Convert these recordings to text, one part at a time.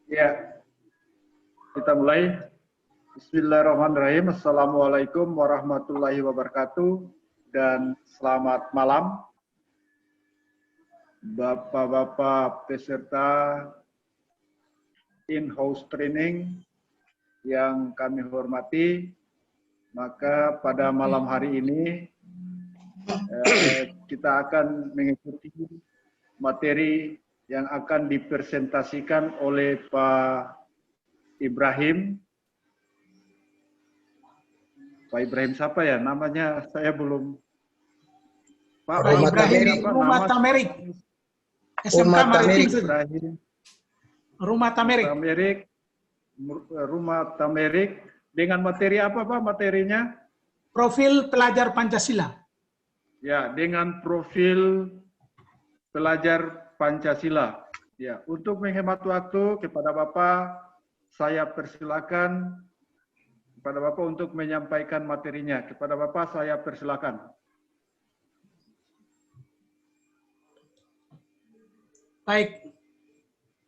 Ya, kita mulai. Bismillahirrahmanirrahim. Assalamualaikum warahmatullahi wabarakatuh dan selamat malam Bapak-bapak peserta in-house training yang kami hormati. Maka pada malam hari ini kita akan mengikuti materi yang akan dipresentasikan oleh Pak Ibrahim. Pak Ibrahim siapa ya? Namanya saya belum. Pak Ibrahim Rumah Tamerik. SMK Maritim. Rumah Tamerik. Rumah Tamerik. Dengan materi apa Pak materinya? Profil pelajar Pancasila. Ya, dengan profil pelajar Pancasila. Ya, untuk menghemat waktu kepada Bapak, saya persilakan kepada Bapak untuk menyampaikan materinya. Kepada Bapak saya persilakan. Baik,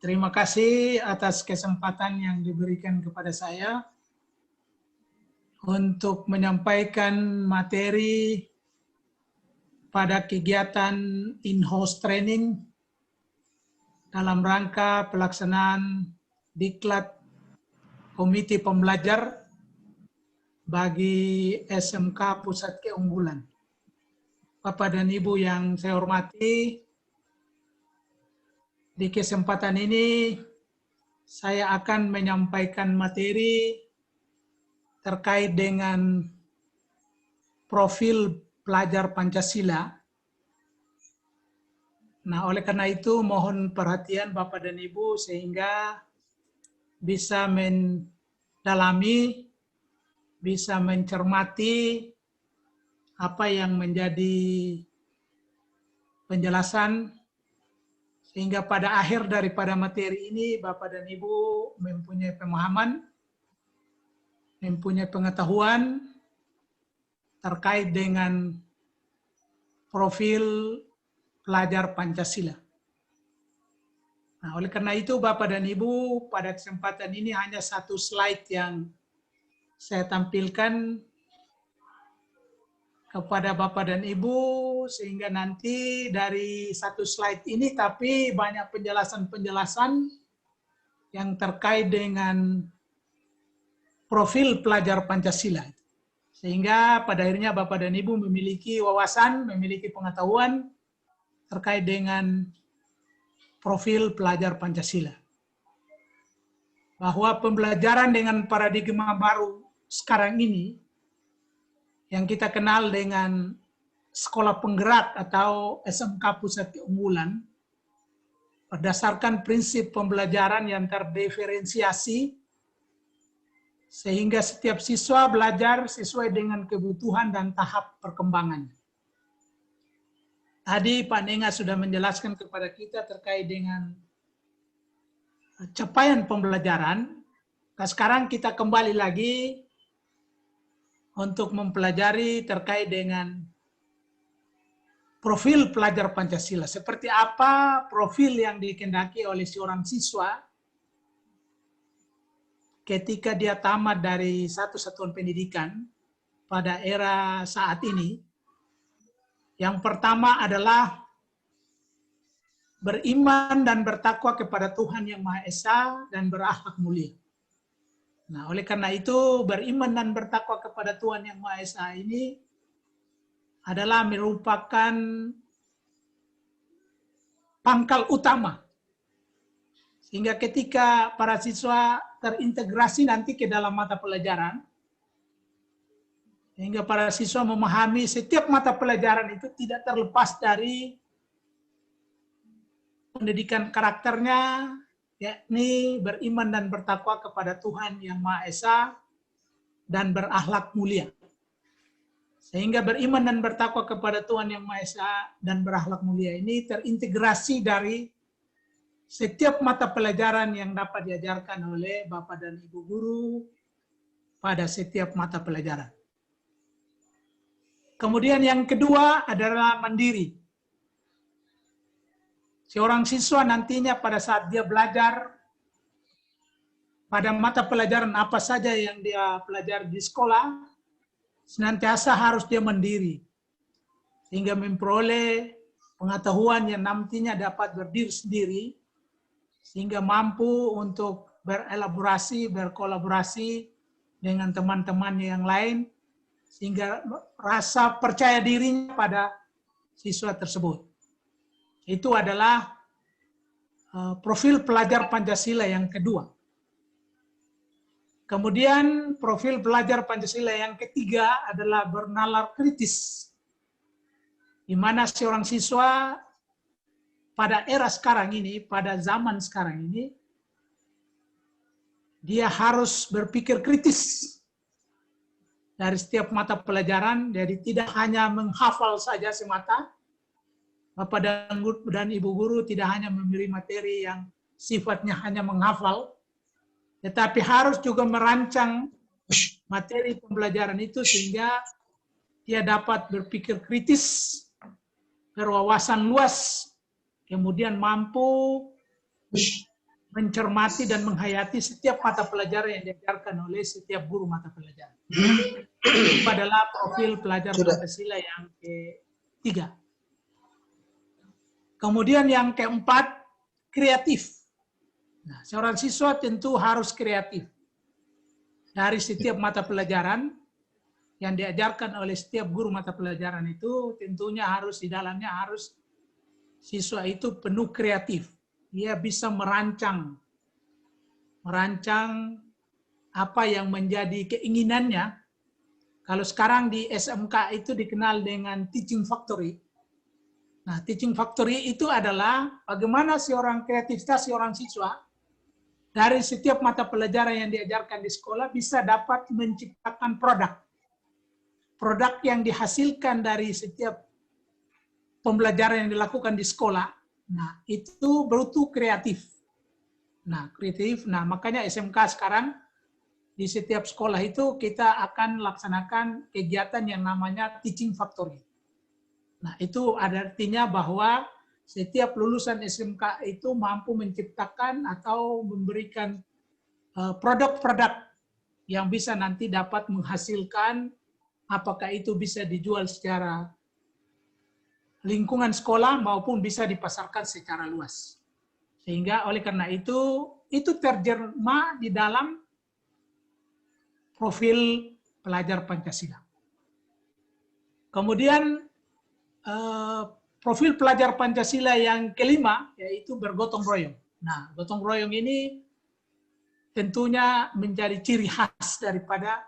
terima kasih atas kesempatan yang diberikan kepada saya untuk menyampaikan materi pada kegiatan in-house training dalam rangka pelaksanaan diklat Komite Pembelajar bagi SMK Pusat Keunggulan. Bapak dan Ibu yang saya hormati, di kesempatan ini saya akan menyampaikan materi terkait dengan profil pelajar Pancasila. Nah, oleh karena itu mohon perhatian Bapak dan Ibu sehingga bisa mendalami, bisa mencermati apa yang menjadi penjelasan sehingga pada akhir daripada materi ini Bapak dan Ibu mempunyai pemahaman, mempunyai pengetahuan terkait dengan profil pelajar Pancasila. Nah, oleh karena itu Bapak dan Ibu, pada kesempatan ini hanya satu slide yang saya tampilkan kepada Bapak dan Ibu, sehingga nanti dari satu slide ini tapi banyak penjelasan-penjelasan yang terkait dengan profil pelajar Pancasila. Sehingga pada akhirnya Bapak dan Ibu memiliki wawasan, memiliki pengetahuan terkait dengan profil pelajar Pancasila. Bahwa pembelajaran dengan paradigma baru sekarang ini, yang kita kenal dengan sekolah penggerak atau SMK Pusat Keunggulan, berdasarkan prinsip pembelajaran yang terdiferensiasi, sehingga setiap siswa belajar sesuai dengan kebutuhan dan tahap perkembangan. Tadi Pak Nenga sudah menjelaskan kepada kita terkait dengan capaian pembelajaran. Nah, sekarang kita kembali lagi untuk mempelajari terkait dengan profil pelajar Pancasila. Seperti apa profil yang dikehendaki oleh seorang siswa ketika dia tamat dari satu satuan pendidikan pada era saat ini. Yang pertama adalah beriman dan bertakwa kepada Tuhan Yang Maha Esa dan berakhlak mulia. Nah, oleh karena itu beriman dan bertakwa kepada Tuhan Yang Maha Esa ini adalah merupakan pangkal utama. Sehingga ketika para siswa terintegrasi nanti ke dalam mata pelajaran, sehingga para siswa memahami setiap mata pelajaran itu tidak terlepas dari pendidikan karakternya, yakni beriman dan bertakwa kepada Tuhan Yang Maha Esa dan berakhlak mulia. Sehingga beriman dan bertakwa kepada Tuhan Yang Maha Esa dan berakhlak mulia ini terintegrasi dari setiap mata pelajaran yang dapat diajarkan oleh Bapak dan Ibu guru pada setiap mata pelajaran. Kemudian yang kedua adalah mandiri. seorang siswa nantinya pada saat dia belajar pada mata pelajaran apa saja yang dia pelajari di sekolah, senantiasa harus dia mandiri, sehingga memperoleh pengetahuan yang nantinya dapat berdiri sendiri, sehingga mampu untuk berelaborasi, berkolaborasi dengan teman-temannya yang lain, sehingga rasa percaya dirinya pada siswa tersebut. Itu adalah profil pelajar Pancasila yang kedua. Kemudian profil pelajar Pancasila yang ketiga adalah bernalar kritis, di mana seorang siswa pada era sekarang ini, pada zaman sekarang ini, dia harus berpikir kritis dari setiap mata pelajaran, jadi tidak hanya menghafal saja semata. Bapak dan Ibu guru tidak hanya memberi materi yang sifatnya hanya menghafal, tetapi harus juga merancang materi pembelajaran itu sehingga dia dapat berpikir kritis, berwawasan luas, kemudian mampu mencermati dan menghayati setiap mata pelajaran yang diajarkan oleh setiap guru mata pelajaran. Itu adalah profil pelajar Pancasila yang ketiga. Kemudian yang keempat, kreatif. Nah, seorang siswa tentu harus kreatif. Dari setiap mata pelajaran yang diajarkan oleh setiap guru mata pelajaran itu, tentunya harus di dalamnya harus siswa itu penuh kreatif. Dia bisa merancang apa yang menjadi keinginannya. Kalau sekarang di SMK itu dikenal dengan teaching factory. Nah, teaching factory itu adalah bagaimana kreativitas seorang siswa dari setiap mata pelajaran yang diajarkan di sekolah bisa dapat menciptakan produk. Produk yang dihasilkan dari setiap pembelajaran yang dilakukan di sekolah, nah itu berutuh kreatif. Nah, kreatif. Nah, makanya SMK sekarang di setiap sekolah itu kita akan laksanakan kegiatan yang namanya teaching factory. Nah, itu ada artinya bahwa setiap lulusan SMK itu mampu menciptakan atau memberikan produk-produk yang bisa nanti dapat menghasilkan, apakah itu bisa dijual secara lingkungan sekolah maupun bisa dipasarkan secara luas. Sehingga oleh karena itu terjerma di dalam profil pelajar Pancasila. Kemudian profil pelajar Pancasila yang kelima yaitu bergotong royong. Nah, gotong royong ini tentunya menjadi ciri khas daripada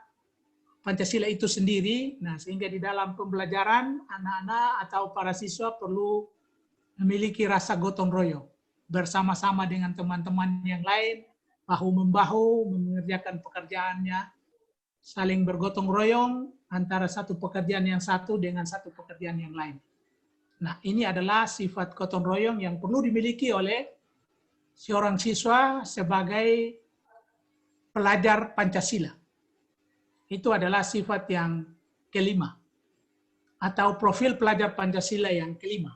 Pancasila itu sendiri. Nah, sehingga di dalam pembelajaran anak-anak atau para siswa perlu memiliki rasa gotong royong bersama-sama dengan teman-teman yang lain, bahu-membahu mengerjakan pekerjaannya, saling bergotong royong antara satu pekerjaan yang satu dengan satu pekerjaan yang lain. Nah, ini adalah sifat gotong royong yang perlu dimiliki oleh seorang siswa sebagai pelajar Pancasila. Itu adalah sifat yang kelima, atau profil pelajar Pancasila yang kelima.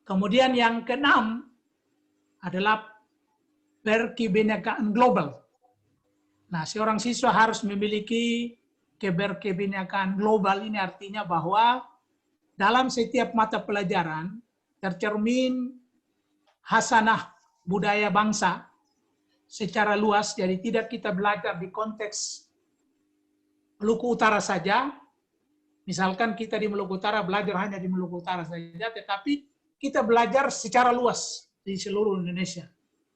Kemudian yang keenam adalah berkebinekaan global. Nah, seorang siswa harus memiliki keberkebinekaan global. Ini artinya bahwa dalam setiap mata pelajaran tercermin hasanah budaya bangsa secara luas, jadi tidak kita belajar di konteks Maluku Utara saja. Misalkan kita di Maluku Utara belajar hanya di Maluku Utara saja, tetapi kita belajar secara luas di seluruh Indonesia.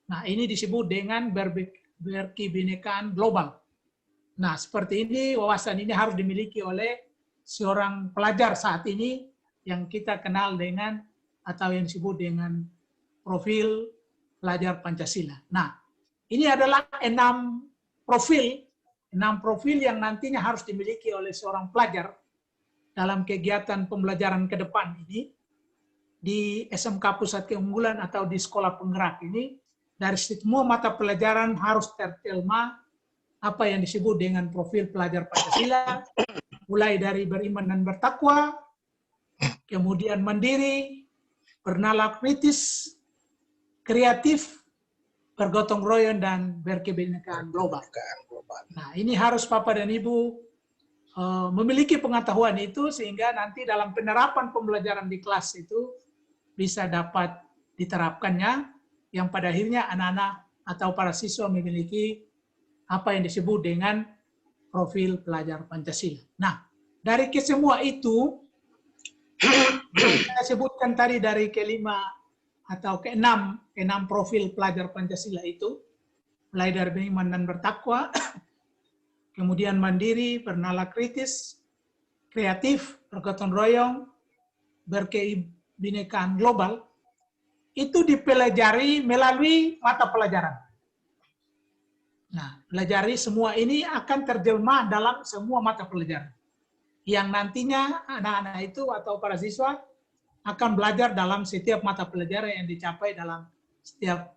Nah, ini disebut dengan berkebinekaan global. Nah, seperti ini, wawasan ini harus dimiliki oleh seorang pelajar saat ini yang kita kenal dengan atau yang disebut dengan profil pelajar Pancasila. Nah, ini adalah 6 profil yang nantinya harus dimiliki oleh seorang pelajar dalam kegiatan pembelajaran ke depan ini di SMK Pusat Keunggulan atau di sekolah penggerak ini. Dari semua mata pelajaran harus terjelma apa yang disebut dengan profil pelajar Pancasila, mulai dari beriman dan bertakwa, kemudian mandiri, bernalar kritis, kreatif, bergotong royong, dan berkebinekaan global. Nah, ini harus Bapak dan Ibu memiliki pengetahuan itu sehingga nanti dalam penerapan pembelajaran di kelas itu bisa dapat diterapkannya, yang pada akhirnya anak-anak atau para siswa memiliki apa yang disebut dengan profil pelajar Pancasila. Nah, dari kesemua itu, yang saya sebutkan tadi dari kelima atau keenam profil pelajar Pancasila itu, mulai dari beriman dan bertakwa, kemudian mandiri, bernalar kritis, kreatif, bergotong royong, berkebinekaan global, itu dipelajari melalui mata pelajaran. Nah, pelajari semua ini akan terjemah dalam semua mata pelajaran. Yang nantinya anak-anak itu atau para siswa akan belajar dalam setiap mata pelajaran yang dicapai dalam setiap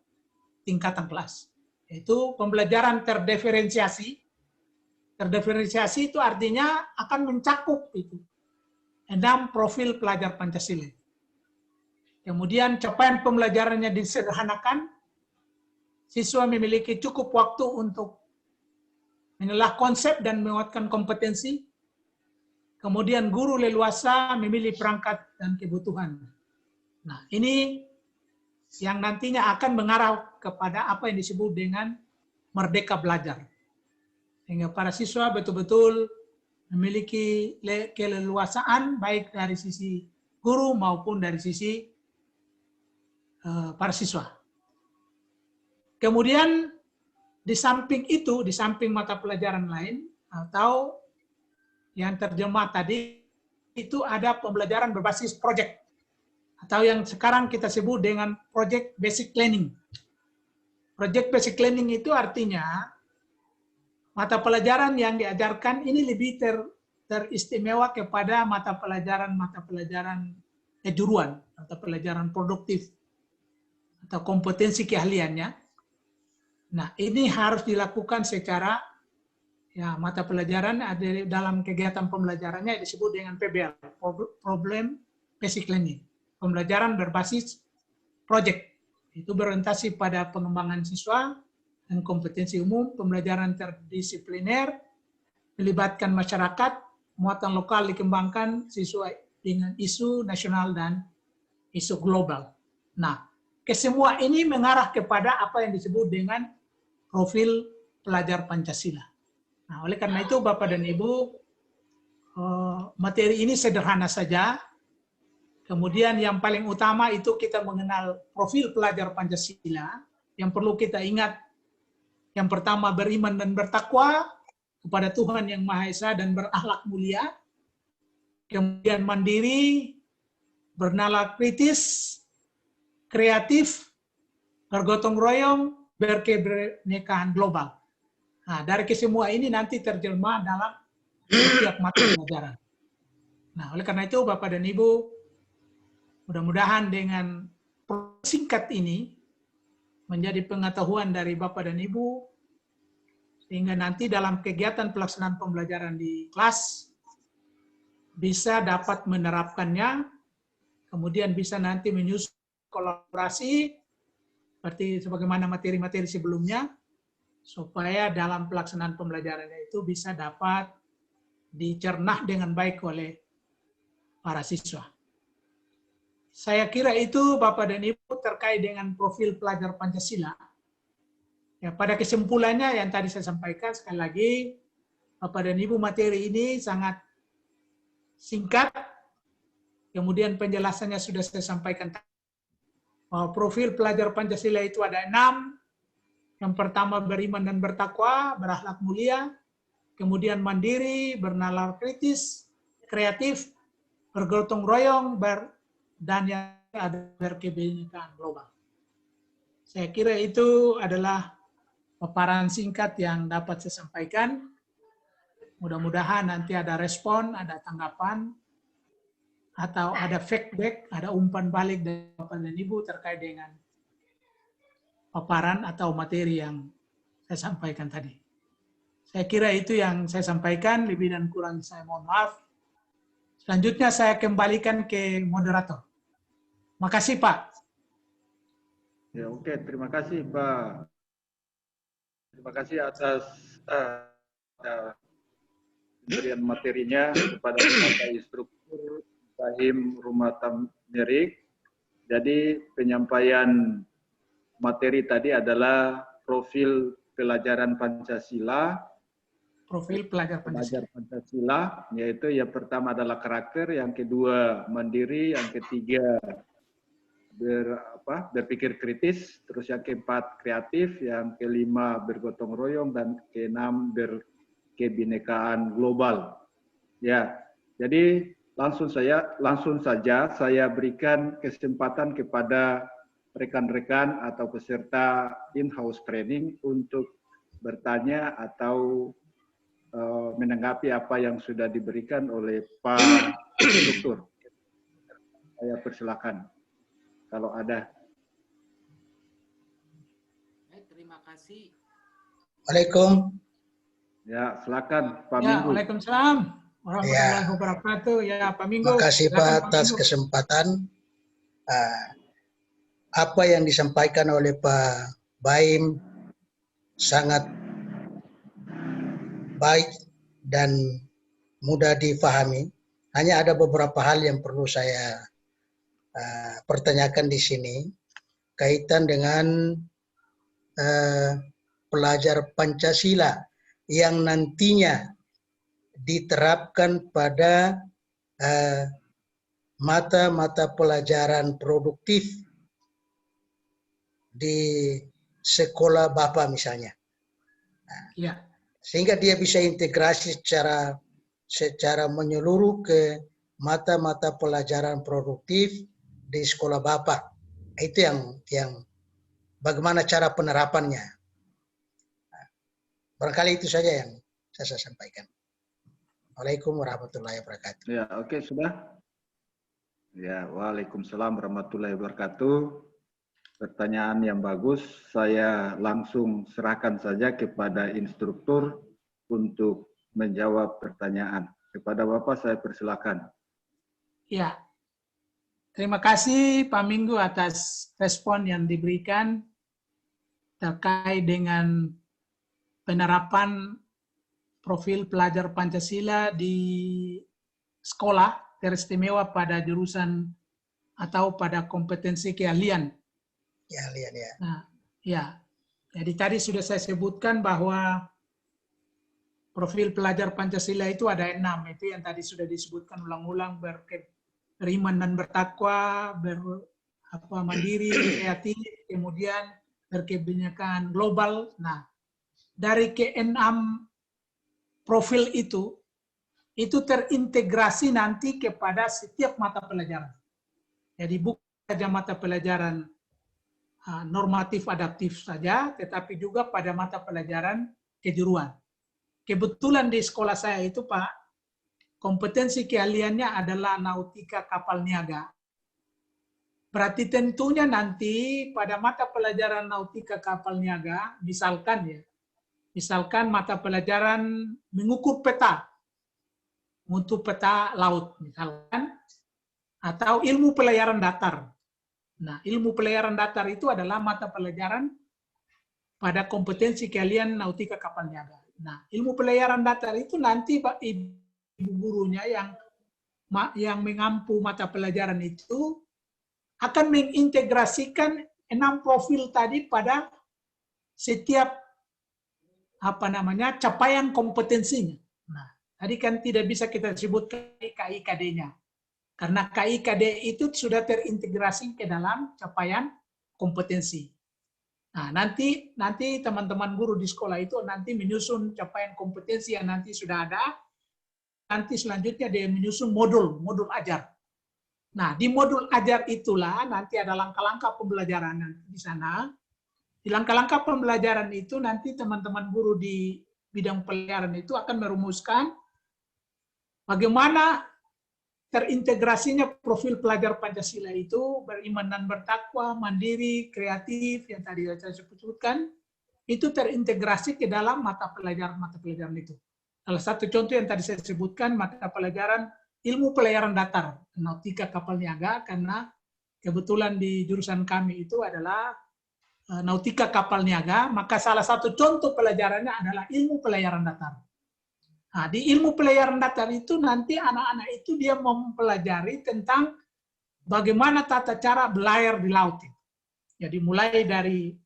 tingkatan kelas. Itu pembelajaran terdiferensiasi. Terdiferensiasi itu artinya akan mencakup itu 6 profil pelajar Pancasila. Kemudian capaian pembelajarannya disederhanakan, siswa memiliki cukup waktu untuk menelaah konsep dan menguatkan kompetensi. Kemudian guru leluasa memilih perangkat dan kebutuhan. Nah, ini yang nantinya akan mengarah kepada apa yang disebut dengan merdeka belajar. Sehingga para siswa betul-betul memiliki keleluasaan baik dari sisi guru maupun dari sisi para siswa. Kemudian di samping itu, di samping mata pelajaran lain atau yang terjemah tadi, itu ada pembelajaran berbasis project atau yang sekarang kita sebut dengan project basic learning. Project basic learning itu artinya mata pelajaran yang diajarkan ini lebih teristimewa kepada mata pelajaran kejuruan, mata pelajaran produktif atau kompetensi keahliannya. Nah, ini harus dilakukan secara mata pelajaran ada dalam kegiatan pembelajarannya disebut dengan PBL, Problem Basic Learning. Pembelajaran berbasis project. Itu berorientasi pada pengembangan siswa dan kompetensi umum, pembelajaran terdisipliner, melibatkan masyarakat, muatan lokal dikembangkan sesuai dengan isu nasional dan isu global. Nah, kesemua ini mengarah kepada apa yang disebut dengan profil pelajar Pancasila. Nah, oleh karena itu Bapak dan Ibu, materi ini sederhana saja. Kemudian yang paling utama itu kita mengenal profil pelajar Pancasila. Yang perlu kita ingat, yang pertama beriman dan bertakwa kepada Tuhan Yang Maha Esa dan berakhlak mulia. Kemudian mandiri, bernalar kritis, kreatif, bergotong royong, berkebinekaan global. Nah, dari kesemua ini nanti terjemah dalam setiap mata pelajaran. Nah, oleh karena itu Bapak dan Ibu, mudah-mudahan dengan singkat ini menjadi pengetahuan dari Bapak dan Ibu, sehingga nanti dalam kegiatan pelaksanaan pembelajaran di kelas bisa dapat menerapkannya, kemudian bisa nanti menyusun kolaborasi seperti sebagaimana materi-materi sebelumnya, supaya dalam pelaksanaan pembelajarannya itu bisa dapat dicerna dengan baik oleh para siswa. Saya kira itu Bapak dan Ibu terkait dengan profil pelajar Pancasila. Ya, pada kesimpulannya yang tadi saya sampaikan, sekali lagi, Bapak dan Ibu, materi ini sangat singkat, kemudian penjelasannya sudah saya sampaikan. Bahwa profil pelajar Pancasila itu ada 6. Yang pertama beriman dan bertakwa, berakhlak mulia, kemudian mandiri, bernalar kritis, kreatif, bergotong royong, dan yang ada berkebinekaan global. Saya kira itu adalah paparan singkat yang dapat saya sampaikan. Mudah-mudahan nanti ada respon, ada tanggapan, atau ada feedback, ada umpan balik dari Bapak dan Ibu terkait dengan paparan atau materi yang saya sampaikan tadi. Saya kira itu yang saya sampaikan, lebih dan kurang saya mohon maaf. Selanjutnya saya kembalikan ke moderator. Makasih Pak. Ya, oke. Terima kasih, Pak. Terima kasih atas pemberian materinya kepada Bapak Instruktur Ibrahim Rumata Mirik. Jadi penyampaian materi tadi adalah profil pelajaran Pancasila. Profil pelajar Pancasila. Pancasila, yaitu yang pertama adalah karakter, yang kedua mandiri, yang ketiga berpikir kritis, terus yang keempat kreatif, yang kelima bergotong royong, dan keenam berkebinekaan global. Ya, jadi langsung saja saya berikan kesempatan kepada rekan-rekan atau peserta in-house training untuk bertanya atau menanggapi apa yang sudah diberikan oleh Pak Instruktur. Saya persilakan kalau ada. Terima kasih. Waalaikumsalam. Ya, silakan Pak Ya, Minggu. Waalaikumsalam warahmatullahi wabarakatuh. Ya, Pak Minggu. Terima kasih Silakan, Pak Pak atas Minggu. kesempatan. Apa yang disampaikan oleh Pak Baim sangat baik dan mudah difahami. Hanya ada beberapa hal yang perlu saya pertanyakan di sini kaitan dengan pelajar Pancasila yang nantinya diterapkan pada mata-mata pelajaran produktif di sekolah Bapak misalnya. Ya. Sehingga dia bisa integrasi secara menyeluruh ke mata-mata pelajaran produktif di sekolah Bapak. Itu yang bagaimana cara penerapannya. Barangkali itu saja yang saya sampaikan. Waalaikumsalam warahmatullahi wabarakatuh. Ya, oke, sudah. Ya, waalaikumsalam warahmatullahi wabarakatuh. Pertanyaan yang bagus, saya langsung serahkan saja kepada instruktur untuk menjawab pertanyaan. Kepada Bapak saya persilakan. Ya. Terima kasih Pak Minggu atas respon yang diberikan terkait dengan penerapan profil pelajar Pancasila di sekolah teristimewa pada jurusan atau pada kompetensi keahlian. Keahlian ya. Nah, ya. Jadi tadi sudah saya sebutkan bahwa profil pelajar Pancasila itu ada 6. Itu yang tadi sudah disebutkan ulang-ulang, beriman dan bertakwa, mandiri, kreatif, kemudian berkebinekaan global. Nah, dari ke-6 profil itu terintegrasi nanti kepada setiap mata pelajaran. Jadi bukan saja mata pelajaran normatif adaptif saja, tetapi juga pada mata pelajaran kejuruan. Kebetulan di sekolah saya itu Pak, kompetensi keahliannya adalah nautika kapal niaga. Berarti tentunya nanti pada mata pelajaran nautika kapal niaga, misalkan mata pelajaran mengukur peta, untuk peta laut misalkan, atau ilmu pelayaran datar. Nah, ilmu pelayaran datar itu adalah mata pelajaran pada kompetensi keahlian nautika kapal niaga. Nah, ilmu pelayaran datar itu nanti Pak Ibu gurunya yang mengampu mata pelajaran itu akan mengintegrasikan 6 profil tadi pada setiap capaian kompetensinya. Nah, tadi kan tidak bisa kita sebutkan KIKD-nya. Karena KIKD itu sudah terintegrasi ke dalam capaian kompetensi. Nah, nanti teman-teman guru di sekolah itu nanti menyusun capaian kompetensi yang nanti sudah ada. Nanti selanjutnya dia menyusun modul ajar. Nah, di modul ajar itulah nanti ada langkah-langkah pembelajaran di sana. Di langkah-langkah pembelajaran itu nanti teman-teman guru di bidang pelayaran itu akan merumuskan bagaimana terintegrasinya profil pelajar Pancasila itu beriman dan bertakwa, mandiri, kreatif yang tadi saya sebutkan, itu terintegrasi ke dalam mata pelajaran itu. Salah satu contoh yang tadi saya sebutkan mata pelajaran ilmu pelayaran datar, nautika kapal niaga, karena kebetulan di jurusan kami itu adalah nautika kapal niaga, maka salah satu contoh pelajarannya adalah ilmu pelayaran datar. Nah, di ilmu pelayaran datar itu nanti anak-anak itu dia mempelajari tentang bagaimana tata cara berlayar di laut. Jadi mulai dari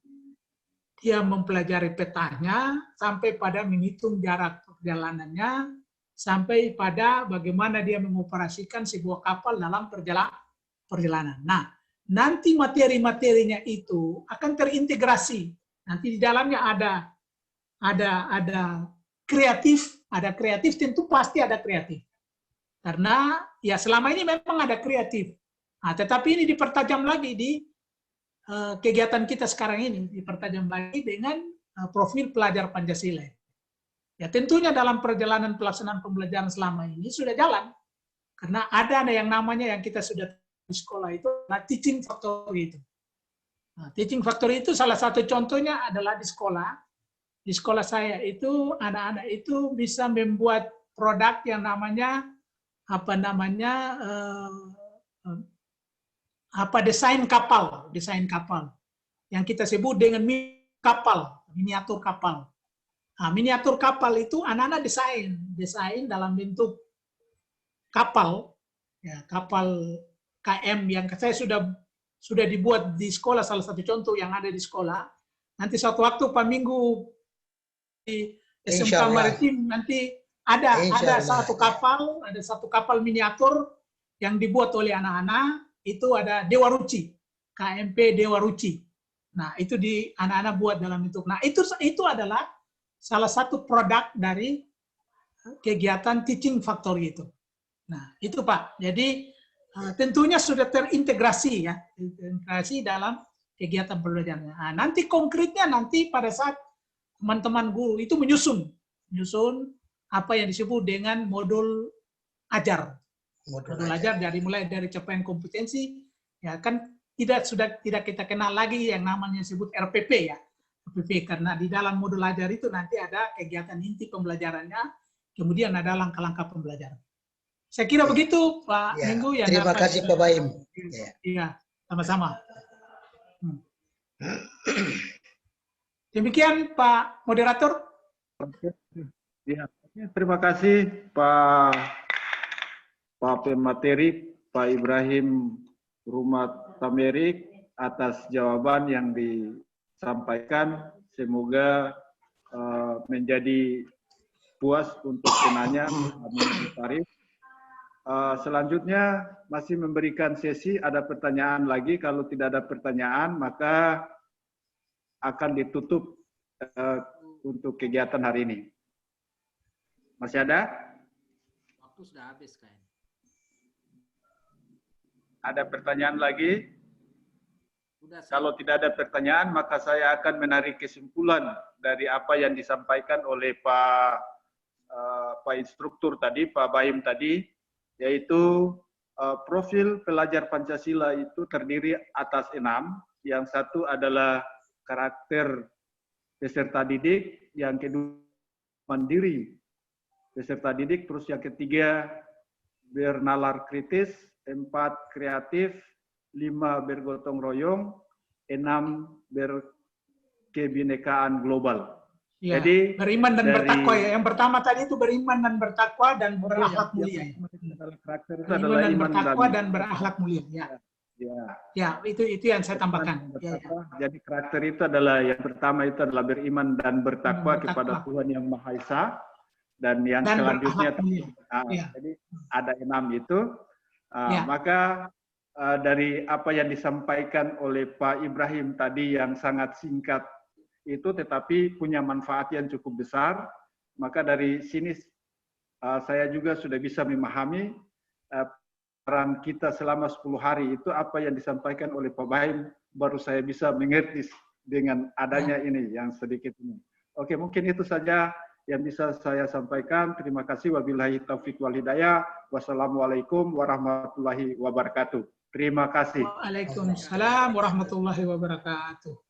dia mempelajari petanya, sampai pada menghitung jarak perjalanannya, sampai pada bagaimana dia mengoperasikan sebuah kapal dalam perjalanan. Nah, nanti materi-materinya itu akan terintegrasi. Nanti di dalamnya ada kreatif, tentu pasti ada kreatif. Karena ya selama ini memang ada kreatif. Nah, tetapi ini dipertajam lagi di kegiatan kita sekarang ini, dipertajam lagi dengan profil pelajar Pancasila. Ya tentunya dalam perjalanan pelaksanaan pembelajaran selama ini sudah jalan. Karena ada yang namanya yang kita sudah di sekolah itu, nah, teaching factory itu. Nah, teaching factory itu salah satu contohnya adalah di sekolah. Di sekolah saya itu anak-anak itu bisa membuat produk yang namanya desain kapal yang kita sebut dengan miniatur kapal. Nah, miniatur kapal itu anak-anak desain dalam bentuk kapal, ya, kapal KM yang saya sudah dibuat di sekolah, salah satu contoh yang ada di sekolah. Nanti suatu waktu Pak Minggu di SMK Maritim nanti ada satu kapal miniatur yang dibuat oleh anak-anak, itu ada Dewa Ruci, KMP Dewa Ruci. Nah, itu di anak-anak buat dalam bentuk. Nah, itu adalah salah satu produk dari kegiatan teaching factory itu. Nah, itu Pak. Jadi tentunya sudah terintegrasi ya, integrasi dalam kegiatan pembelajaran. Nah, nanti konkretnya nanti pada saat teman-teman guru itu menyusun apa yang disebut dengan modul ajar. Modul ajar dari mulai dari capaian kompetensi, ya kan tidak kita kenal lagi yang namanya disebut RPP ya. RPP karena di dalam modul ajar itu nanti ada kegiatan inti pembelajarannya, kemudian ada langkah-langkah pembelajaran. Saya kira begitu Pak Minggu. Ya, terima kasih Pak Baim. Iya, sama-sama. Demikian Pak Moderator. Ya, terima kasih Pak Pemateri, Pak Ibrahim Rumat Tamerik atas jawaban yang disampaikan. Semoga menjadi puas untuk penanya. Selanjutnya masih memberikan sesi, ada pertanyaan lagi. Kalau tidak ada pertanyaan, maka akan ditutup untuk kegiatan hari ini. Masih ada? Waktu sudah habis kayaknya. Ada pertanyaan lagi? Sudah, kalau tidak ada pertanyaan, maka saya akan menarik kesimpulan dari apa yang disampaikan oleh Pak Instruktur tadi, Pak Baim tadi, yaitu profil pelajar Pancasila itu terdiri atas 6. Yang satu adalah karakter peserta didik, yang kedua mandiri peserta didik, terus yang ketiga bernalar kritis, 4 kreatif, 5 bergotong royong, 6 berkebinekaan global. Ya, jadi beriman dan bertakwa ya. Yang pertama tadi itu beriman dan bertakwa dan berakhlak mulia. Karakter itu beriman adalah dan iman bertakwa dan berakhlak mulia. Ya, itu yang saya tambahkan. Ya. Jadi karakter itu adalah yang pertama itu adalah beriman dan bertakwa kepada Tuhan Yang Maha Esa, dan yang selanjutnya jadi ada 6 itu. Maka dari apa yang disampaikan oleh Pak Ibrahim tadi yang sangat singkat itu tetapi punya manfaat yang cukup besar, maka dari sini saya juga sudah bisa memahami peran kita selama 10 hari itu apa yang disampaikan oleh Pak Baim, baru saya bisa mengerti dengan adanya ini yang sedikit ini. Oke, mungkin itu saja yang bisa saya sampaikan. Terima kasih. Wabillahi taufiq wal hidayah. Wassalamualaikum warahmatullahi wabarakatuh. Terima kasih. Waalaikumsalam warahmatullahi wabarakatuh.